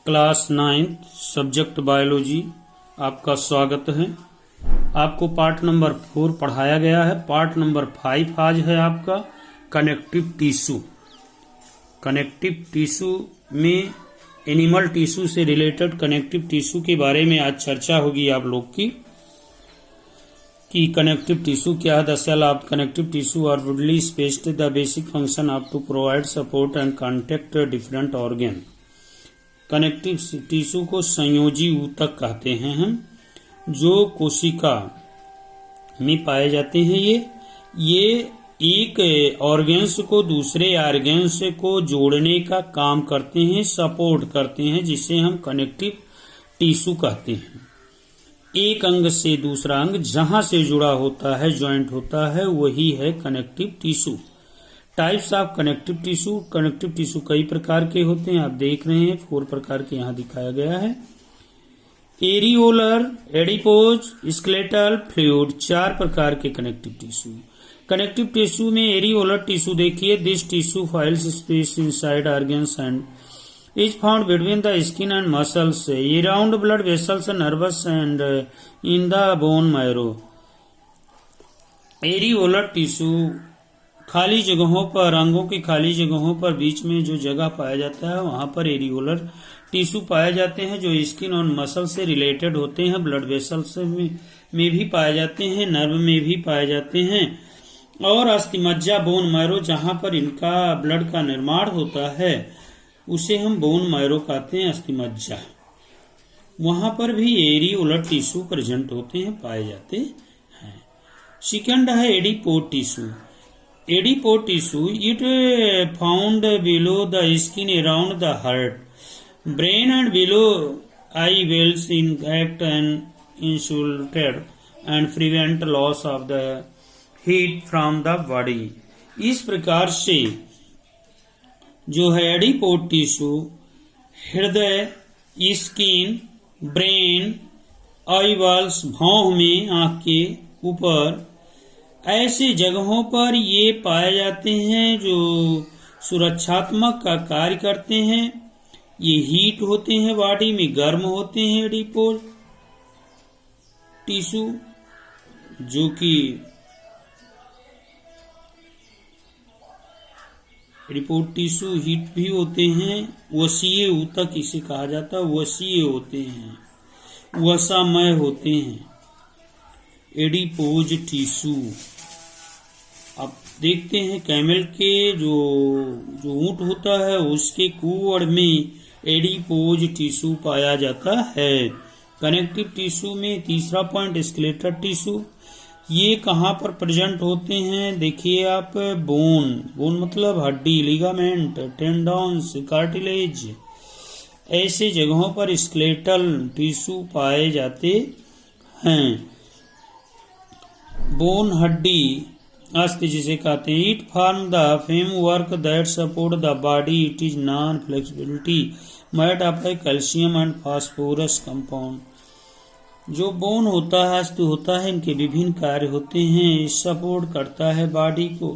Class 9 subject biology आपका स्वागत है। आपको पार्ट नंबर 4 पढ़ाया गया है। पार्ट नंबर 5 आज है आपका कनेक्टिव टिश्यू। कनेक्टिव टिश्यू में एनिमल टिश्यू से रिलेटेड कनेक्टिव टिश्यू के बारे में आज चर्चा होगी आप लोग की कि कनेक्टिव टिश्यू क्या है। The cell of connective tissue are widely spaced the basic function of to provide support and contact different organ. Connective tissue को संयोजी ऊतक कहते हैं हम, जो कोशिका में पाए जाते हैं। ये एक ऑर्गन्स को दूसरे ऑर्गन्स को जोड़ने का काम करते हैं, सपोर्ट करते हैं, जिसे हम कनेक्टिव टिश्यू कहते हैं। एक अंग से दूसरा अंग जहां से जुड़ा होता है, ज्वाइंट होता है, वही है connective tissue. Types of connective tissue. Connective tissue कई प्रकार के होते हैं, आप देख रहे हैं 4 प्रकार के यहाँ दिखाया गया है। एरियोलर, एडिपोज, स्केलेटल, फ्लूइड, 4 प्रकार के कनेक्टिव टिश्यू। कनेक्टिव टिश्यू में एरियोलर टिश्यू देखिए, this tissue files space inside organs and is found between the skin and muscles, around blood vessels, nervous and in the bone marrow. Areolar tissue खाली जगहों पर, अंगों की खाली जगहों पर बीच में जो जगह पाया जाता है वहां पर एरियोलर टिश्यू पाए जाते हैं, जो स्किन और मसल से रिलेटेड होते हैं। ब्लड वेसल्स में भी पाए जाते हैं, नर्व में भी पाए जाते हैं, और अस्थिमज्जा, बोन मैरो, जहां पर इनका ब्लड का निर्माण होता है उसे हम बोन मैरो कहते हैं, अस्थिमज्जा। वहां पर भी एरियोलर टिश्यू प्रेजेंट होते हैं, पाए जाते हैं। सेकंड है adipose tissue. Adipose tissue it found below the skin around the heart, brain and below eyeballs in act and insulated and prevent loss of the heat from the body. इस प्रकार से जो है adipose tissue हृदय, skin, brain, eyeballs, भौं में, आंख के ऊपर, ऐसे जगहों पर ये पाए जाते हैं जो सुरक्षात्मक का कार्य करते हैं। ये हीट होते हैं, बॉडी में गर्म होते हैं एडिपोज टिश्यू, जो कि एडिपोज टिश्यू हीट भी होते हैं। वसीय ऊतक इसे कहा जाता है, वसीय होते हैं, वसामय होते हैं एडिपोज टिश्यू। अब देखते हैं कैमल के जो ऊंट होता है उसके कुहड़ में एडिपोज टिश्यू पाया जाता है। कनेक्टिव टिश्यू में तीसरा पॉइंट स्केलेटल टिश्यू। ये कहाँ पर प्रेजेंट होते हैं देखिए आप, बोन मतलब हड्डी, लिगामेंट, टेंडॉन्स, कार्टिलेज, ऐसे जगहों पर स्केलेटल टिश्यू पाए जाते हैं। बोन हड्डी, अस्थि जिसे कहते हैं। It form the framework that support the body. It is non flexibility made up by calcium and phosphorus compound. जो बोन होता है, अस्थि होता है, इनके विभिन्न कार्य होते हैं। सपोर्ट करता है बॉडी को,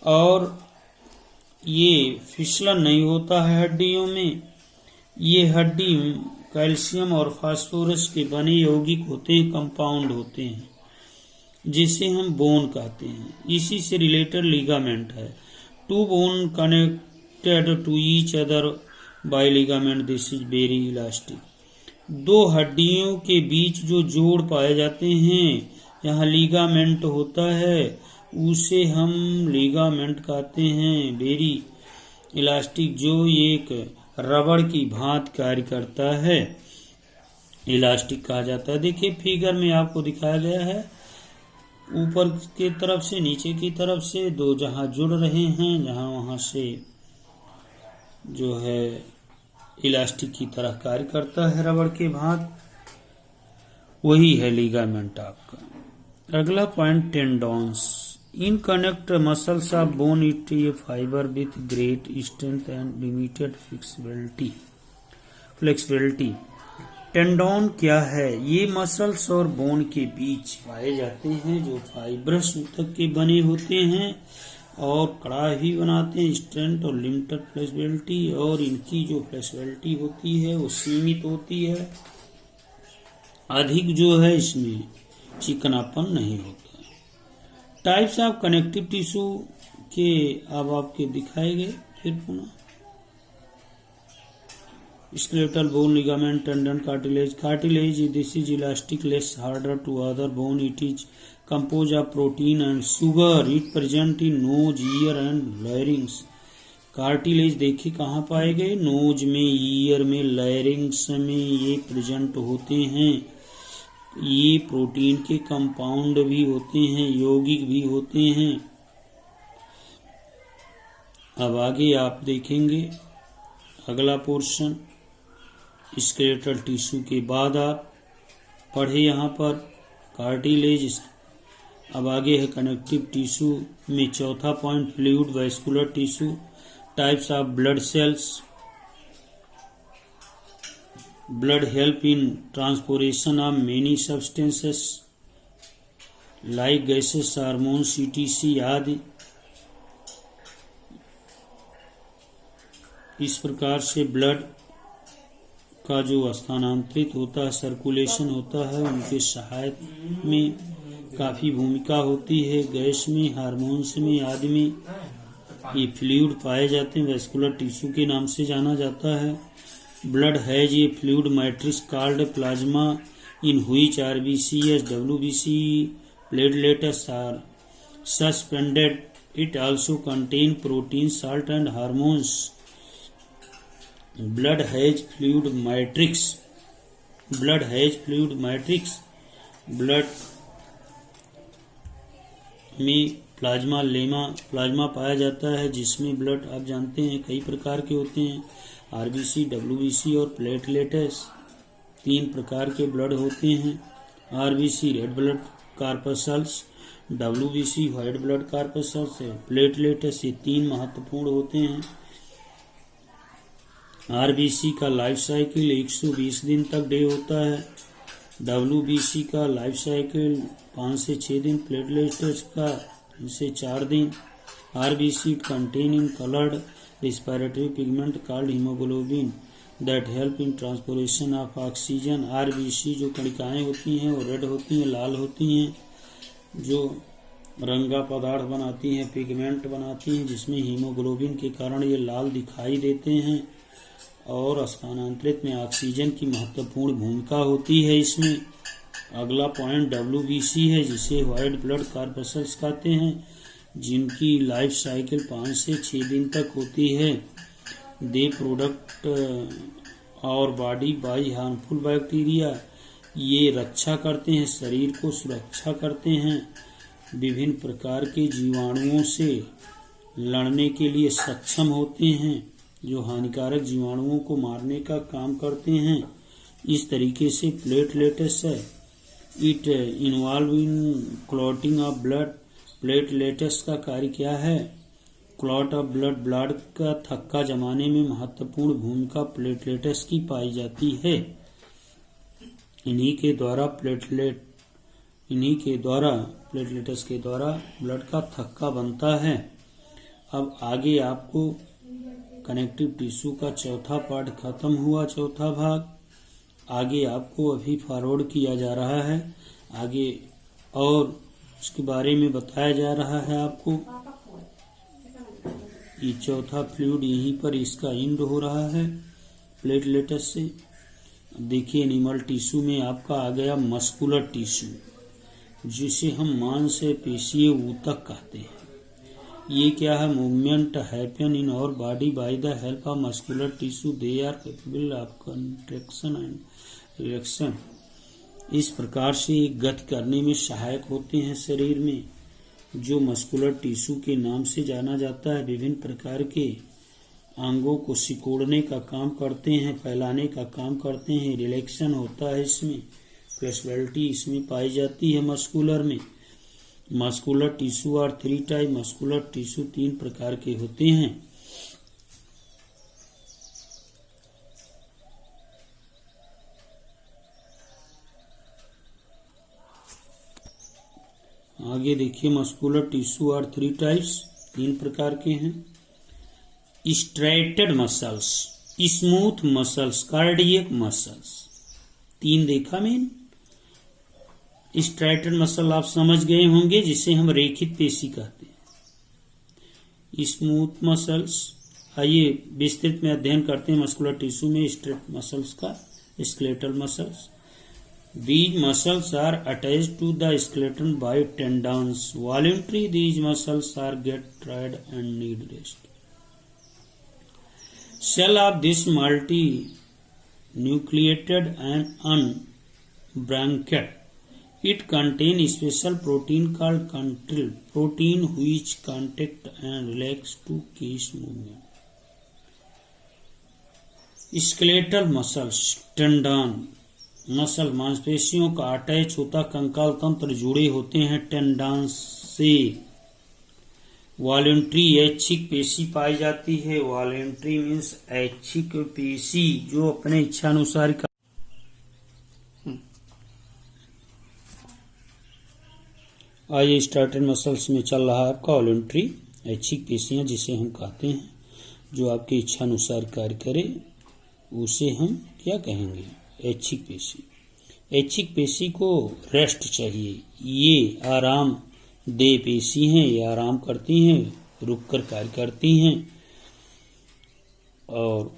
और ये फिसलन नहीं होता है हड्डियों में। ये हड्डी कैल्शियम और फास्फोरस के बने यौगिक होते हैं, कंपाउंड होते हैं, जिसे हम बोन कहते हैं। इसी से रिलेटेड लिगामेंट है। 2 bone connected to each other by ligament, this is very elastic. 2 हड्डियों के बीच जो जोड़ पाए जाते हैं, यहाँ लिगामेंट होता है, उसे हम लिगामेंट कहते हैं, वेरी इलास्टिक, जो एक रबड़ की भांति कार्य करता है, इलास्टिक कहा जाता है। देखिए फिगर में आपको दिखाया गया है, ऊपर की तरफ से नीचे की तरफ से 2 जहां जुड़ रहे हैं, जहां वहां से जो है इलास्टिक की तरह कार्य करता है, रबड़ के भांति, वही है लिगामेंट आपका। अगला पॉइंट टेंडॉन्स। इन connect muscles of bone it a fibre with great strength and limited flexibility. Tendon क्या है? ये मसल्स और बोन के बीच पाए जाते हैं, जो फाइब्रस ऊतक के बने होते हैं और कड़ा भी बनाते हैं। स्ट्रेंथ और लिमिटेड फ्लेक्सिबिलिटी, और इनकी जो फ्लेक्सिबिलिटी होती है वो सीमित होती है, अधिक जो है इसमें चिकनापन नहीं होता। टाइप्स ऑफ कनेक्टिव टिश्यू के अब आपके दिखाए गए फिर पुनः। Skeletal bone, ligament, tendon, cartilage. Cartilage, this is elastic, less harder to other bone. It is composed of protein and sugar. It present in nose, ear and larynx. Cartilage देखिए कहाँ पाए गए? नोज में, ईयर में, लैरिंग्स में ये present होते हैं। ये प्रोटीन के कंपाउंड भी होते हैं, यौगिक भी होते हैं। अब आगे आप देखेंगे अगला पोर्शन स्केलेटल टिश्यू के बाद आप पढ़े यहाँ पर कार्टिलेज। अब आगे है कनेक्टिव टिश्यू में चौथा point fluid vascular tissue. Types of blood cells. Blood help in transportation of many substances like gases, hormones, etc आदि। इस प्रकार से ब्लड का जो स्थानांतरित होता है, सर्कुलेशन होता है, उनके सहायक में काफी भूमिका होती है। गैस में, हार्मोन्स में आदि में ये फ्लूइड पाए जाते हैं, वैस्कुलर टिश्यू के नाम से जाना जाता है। Blood has a fluid matrix called plasma in which RBCs, WBC, platelets are suspended. It also contain protein, salt and hormones. Blood has fluid matrix. Blood has fluid matrix. Blood में plasma पाया जाता है, जिसमें blood आप जानते हैं कई प्रकार के होते हैं, आरबीसी, डब्ल्यूबीसी और प्लेटलेट्स। 3 प्रकार के ब्लड होते हैं। RBC red blood corpuscles, WBC white blood corpuscles, platelets, ये 3 महत्वपूर्ण होते हैं। आरबीसी का लाइफ साइकिल 120 दिन तक डे होता है। डब्ल्यूबीसी का लाइफ साइकिल 5 से 6 दिन, प्लेटलेट्स का 3 से 4 दिन। RBC contain in coloured respiratory pigment called haemoglobin that help in transportation of oxygen. RBC जो कणिकाएं होती हैं वो रेड होती हैं, लाल होती हैं, जो रंगा पदार्थ बनाती हैं, पिगमेंट बनाती हैं, जिसमें हीमोग्लोबिन के कारण ये लाल दिखाई देते हैं, और स्थानांतरित में ऑक्सीजन की महत्वपूर्ण भूमिका होती है इसमें। अगला पॉइंट डब्ल्यूबीसी है, जिसे व्हाइट ब्लड कॉर्पसल्स कहते हैं, जिनकी लाइफ साइकिल 5 से 6 दिन तक होती है। दे प्रोडक्ट और बॉडी बाई हार्मफुल बैक्टीरिया, ये रक्षा करते हैं, शरीर को सुरक्षा करते हैं, विभिन्न प्रकार के जीवाणुओं से लड़ने के लिए सक्षम होते हैं, जो हानिकारक जीवाणुओं को मारने का काम करते हैं। इस तरीके से प्लेटलेट्स है, it involve in clotting of blood. Platelets का कार्य क्या है? क्लॉट ऑफ ब्लड, ब्लड का थक्का जमाने में महत्वपूर्ण भूमिका प्लेटलेट्स की पाई जाती है। इन्हीं के द्वारा प्लेटलेट्स के द्वारा ब्लड का थक्का बनता है। अब आगे आपको कनेक्टिव टिश्यू का चौथा पार्ट खत्म हुआ, चौथा भाग। आगे आपको अभी फॉरवर्ड किया जा रहा है आगे, और उसके बारे में बताया जा रहा है आपको। ये चौथा फ्लूइड यहीं पर इसका एंड हो रहा है प्लेटलेट्स से। देखिए एनिमल टिश्यू में आपका आ गया मस्कुलर टिश्यू, जिसे हम मांस पेशीय ऊतक कहते हैं। ये क्या है? Movement happen in our body by the help of muscular tissue. They are capable of contraction and relaxation. इस प्रकार से गति करने में सहायक होते हैं शरीर में, जो मस्कुलर टिश्यू के नाम से जाना जाता है। विभिन्न प्रकार के अंगों को सिकोड़ने का काम करते हैं, फैलाने का काम करते हैं, रिलैक्सेशन होता है इसमें, फ्लेक्सिबिलिटी इसमें पाई जाती है मस्कुलर में। Muscular tissue are 3 type. Muscular tissue 3 प्रकार के होते हैं। आगे देखिए मस्कुलर टिश्यू आर 3 टाइप्स. तीन प्रकार के हैं। Striated muscles, smooth muscles, cardiac muscles, तीन देखा मैंने। स्ट्रेटेड मसल आप समझ गए होंगे, जिसे हम रेखित पेशी कहते हैं। स्मूथ मसल्स, आइए विस्तृत में अध्ययन करते हैं मस्कुलर टिश्यू में स्ट्रेट मसल्स का। Skeletal muscles, these muscles are attached to the skeleton by tendons. Voluntary, these muscles are get tired and need rest. Cell of this multi-nucleated and unbranched. It contains special protein called control protein which contract and relax to case movement. Skeletal muscles, tendon, muscle मांसपेशियों का attach होता कंकाल तंत्र जुड़े होते हैं tendons से। Voluntary, ऐच्छिक पेशी पाई जाती है। वॉलेंट्री मीन्स ऐच्छिक पेशी जो अपने इच्छानुसार का। आइए स्टार्टेड मसल्स में चल रहा है आपका वॉलेंट्री, ऐच्छिक पेशियां जिसे हम कहते हैं, जो आपके इच्छानुसार कार्य करे उसे हम क्या कहेंगे, ऐच्छिक पेशी। ऐच्छिक पेशी को रेस्ट चाहिए, ये आराम दे पेशी हैं, ये आराम करती हैं, रुककर कार्य करती हैं। और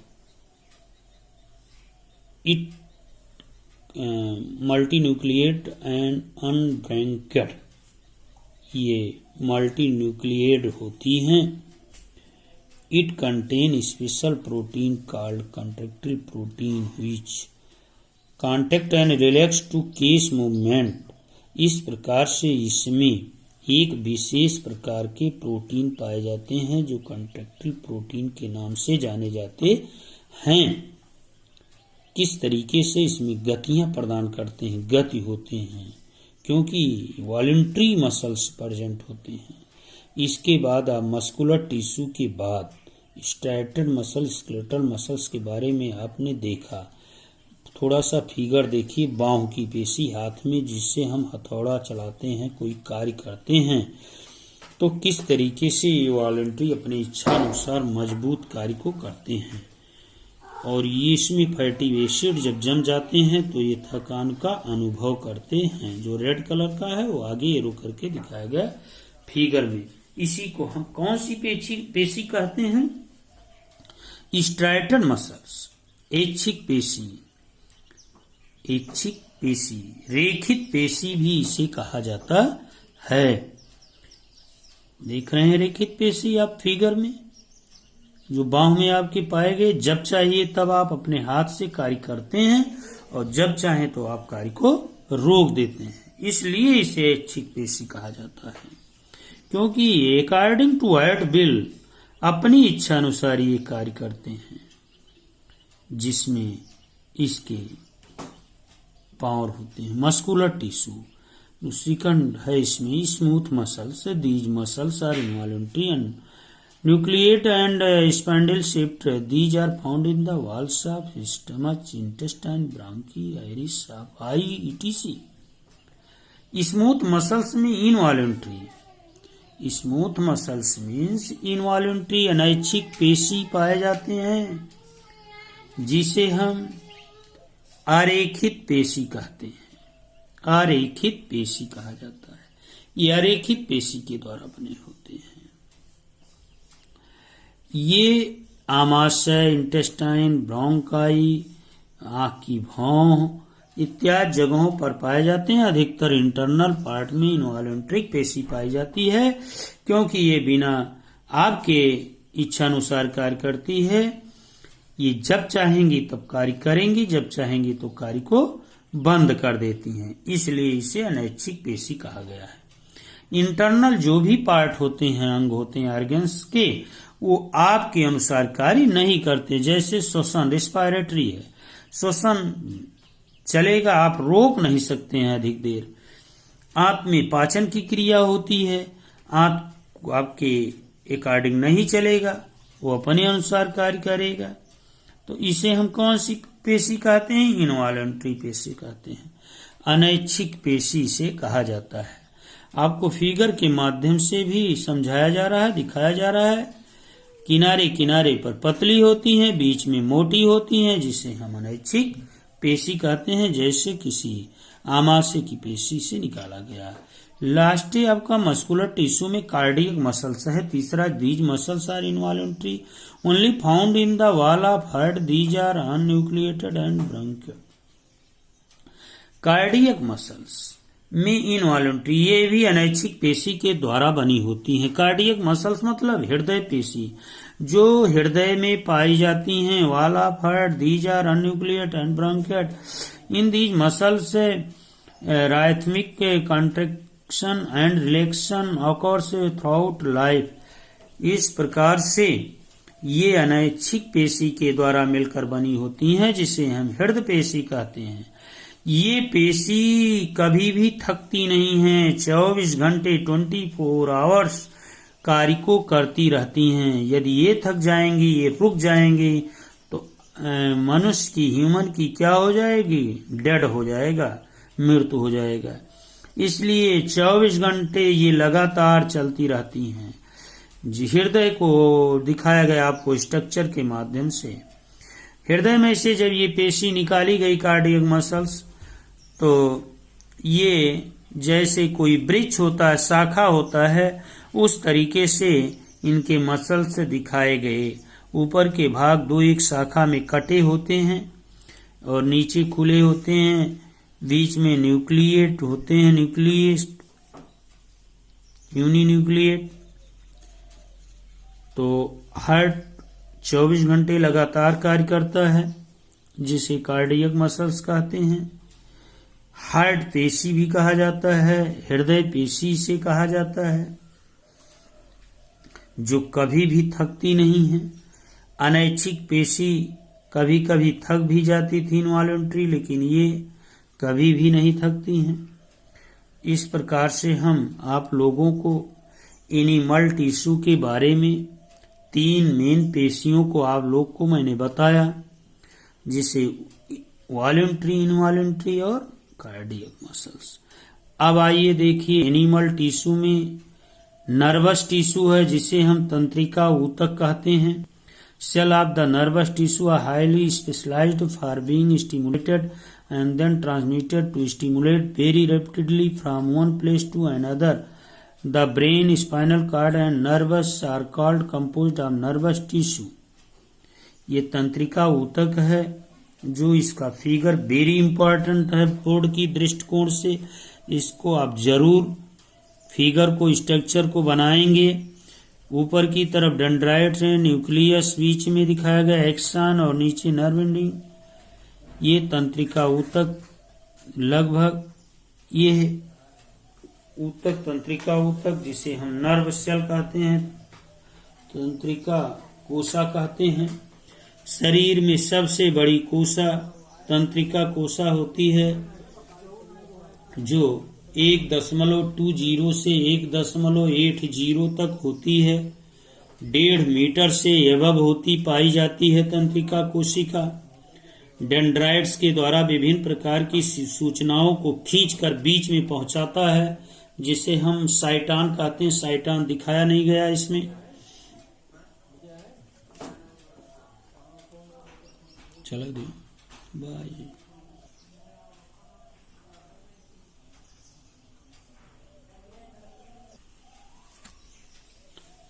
इट मल्टीन्यूक्लिएट एंड अनब्रैंकेड, ये मल्टीन्यूक्लिएट होती हैं। It contain special protein called contractile protein which contact and relax to cause movement. इस प्रकार से इसमें एक विशेष प्रकार के प्रोटीन पाए जाते हैं जो कंट्रैक्टाइल प्रोटीन के नाम से जाने जाते हैं। किस तरीके से इसमें गतियां प्रदान करते हैं, गति होते हैं, क्योंकि वॉलेंट्री मसल्स प्रेजेंट होते हैं। इसके बाद आप मस्कुलर टिश्यू के बाद स्ट्रेटेड मसल, स्केलेटल मसल्स के बारे में आपने देखा। थोड़ा सा फिगर देखिए, बाहों की पेशी हाथ में जिससे हम हथौड़ा चलाते हैं, कोई कार्य करते हैं, तो किस तरीके से ये वॉलेंट्री अपने इच्छा अनुसार मजबूत कार्य को करते हैं। और ये इसमें फैटी एसिड जब जम जाते हैं तो ये थकान का अनुभव करते हैं। जो रेड कलर का है वो आगे एरो करके दिखाया गया फिगर में। इसी को हम कौन सी पेशी कहते हैं, स्ट्रेटेड मसल्स, ऐच्छिक पेशी। ऐच्छिक पेशी, रेखित पेशी भी इसे कहा जाता है। देख रहे हैं रेखित पेशी आप फिगर में, जो बाहों में आपके पाए गए। जब चाहिए तब आप अपने हाथ से कार्य करते हैं और जब चाहे तो आप कार्य को रोक देते हैं, इसलिए इसे ऐच्छिक पेशी कहा जाता है। क्योंकि अकॉर्डिंग टू एट विल, अपनी इच्छा अनुसार ये कार्य करते हैं, जिसमें इसके पावर होते हैं। मस्कुलर टिश्यू सेकंड है इसमें smooth muscles. These muscles are involuntary and nucleate and spindle shaped. These are found in the walls of stomach, intestine, bronchi, iris of eye, ETC. Smooth muscles में involuntary, smooth muscles means involuntary, अनैच्छिक पेशी पाए जाते हैं, जिसे हम अरेखित पेशी कहते हैं। अरेखित पेशी कहा जाता है। ये अरेखित पेशी के द्वारा बने होते हैं। ये आमाशय, इंटेस्टाइन, ब्रोंकाई, आंख की भौं इत्यादि जगहों पर पाए जाते हैं। अधिकतर इंटरनल पार्ट में इनवॉल्यूंट्री पेशी पाई जाती है, क्योंकि ये बिना आपके इच्छानुसार कार्य करती है। ये जब चाहेंगी तब कार्य करेंगी, जब चाहेंगी तो कार्य को बंद कर देती हैं, इसलिए इसे अनैच्छिक पेशी कहा गया है। इंटरनल जो भी पार्ट होते हैं, अंग होते हैं ऑर्गन्स के, वो आपके अनुसार कार्य नहीं करते। जैसे श्वसन, रेस्पिरेटरी है, श्वसन चलेगा, आप रोक नहीं सकते हैं अधिक देर। आप में पाचन की क्रिया होती है, आप आपके अकॉर्डिंग नहीं चलेगा, वो अपने अनुसार कार्य करेगा। तो इसे हम कौन सी पेशी कहते हैं, इनवॉल्यूंटरी पेशी कहते हैं। अनैच्छिक पेशी से कहा जाता है। आपको फिगर के माध्यम से भी समझाया जा रहा है, दिखाया जा रहा है। किनारे किनारे पर पतली होती हैं, बीच में मोटी होती हैं, जिसे हम अनैच्छिक पेशी कहते हैं, जैसे किसी आमाशय की पेशी से निकाला गया। लास्ट है आपका मस्कुलर टिश्यू में कार्डियक मसल्स है। तीसरा, these muscles are involuntary only found in the wall of heart, these are unnucleated and bronchial. Cardiac muscles में इनवॉल्यूंटरी, ये भी अनैच्छिक पेशी के द्वारा बनी होती हैं। कार्डियक मसल्स मतलब हृदय पेशी, जो हृदय में पाई जाती हैं। Wall of heart, these are unnucleated and bronchial. In these muscles rhythmic contraction and relaxation occurs throughout life. इस प्रकार से ये अनैच्छिक पेशी के द्वारा मिलकर बनी होती हैं, जिसे हम हृदय पेशी कहते हैं। ये पेशी कभी भी थकती नहीं है, 24 घंटे 24 आवर्स कार्य को करती रहती हैं। यदि ये थक जाएंगी, ये रुक जाएंगी, तो मनुष्य की, ह्यूमन की क्या हो जाएगी? डेड हो जाएगा, मृत्यु हो जाएगा। इसलिए 24 घंटे ये लगातार चलती रहती हैं। हृदय को दिखाया गया आपको स्ट्रक्चर के माध्यम से। हृदय में से जब ये पेशी निकाली गई कार्डियक मसल्स, तो ये जैसे कोई वृक्ष होता है, शाखा होता है, उस तरीके से इनके मसल्स दिखाए गए। ऊपर के भाग दो एक शाखा में कटे होते हैं और नीचे खुले होते हैं, बीच में न्यूक्लिएट होते हैं, न्यूक्लियस, यूनिन्यूक्लिएट। तो हार्ट 24 घंटे लगातार कार्य करता है, जिसे कार्डियक मसल्स कहते हैं। हार्ट पेशी भी कहा जाता है, हृदय पेशी से कहा जाता है, जो कभी भी थकती नहीं है। अनैच्छिक पेशी कभी कभी थक भी जाती थी इनवॉल्यूंटरी, लेकिन ये कभी भी नहीं थकती हैं। इस प्रकार से हम आप लोगों को एनिमल टिश्यू के बारे में 3 मेन पेशियों को आप लोग को मैंने बताया, जिसे वॉल्यूंटरी, इनवॉल्यूंटरी और कार्डियक मसल्स। अब आइए देखिए, एनिमल टिश्यू में नर्वस टिश्यू है, जिसे हम तंत्रिका ऊतक कहते हैं। Cell of the nervous tissue are highly specialized for being stimulated and then transmitted to stimulate very rapidly from one place to another. The brain, spinal cord and nerves are called composed of nervous tissue. ये तंत्रिका ऊतक है, जो इसका figure very important है board की दृष्टिकोण से। इसको आप जरूर फिगर को, स्ट्रक्चर को बनाएंगे। ऊपर की तरफ डेंड्राइट है, न्यूक्लियस बीच में दिखाया गया, एक्सन और नीचे नर्व एंडिंग। ये तंत्रिका ऊतक लगभग, ये है ऊतक, तंत्रिका ऊतक, जिसे हम नर्व सेल कहते हैं, तंत्रिका कोशा कहते हैं। शरीर में सबसे बड़ी कोशा तंत्रिका कोशा होती है, जो 1.20 से 1.80 तक होती है। 1.5 मीटर से एबव होती पाई जाती है तंत्रिका कोशिका। डेंड्राइट्स के द्वारा विभिन्न प्रकार की सूचनाओं को खींचकर बीच में पहुंचाता है, जिसे हम साइटान कहते हैं। साइटान दिखाया नहीं गया इसमें। चलो दे बाय।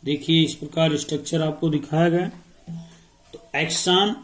देखिए, इस प्रकार स्ट्रक्चर आपको दिखाया गया। तो एक्सन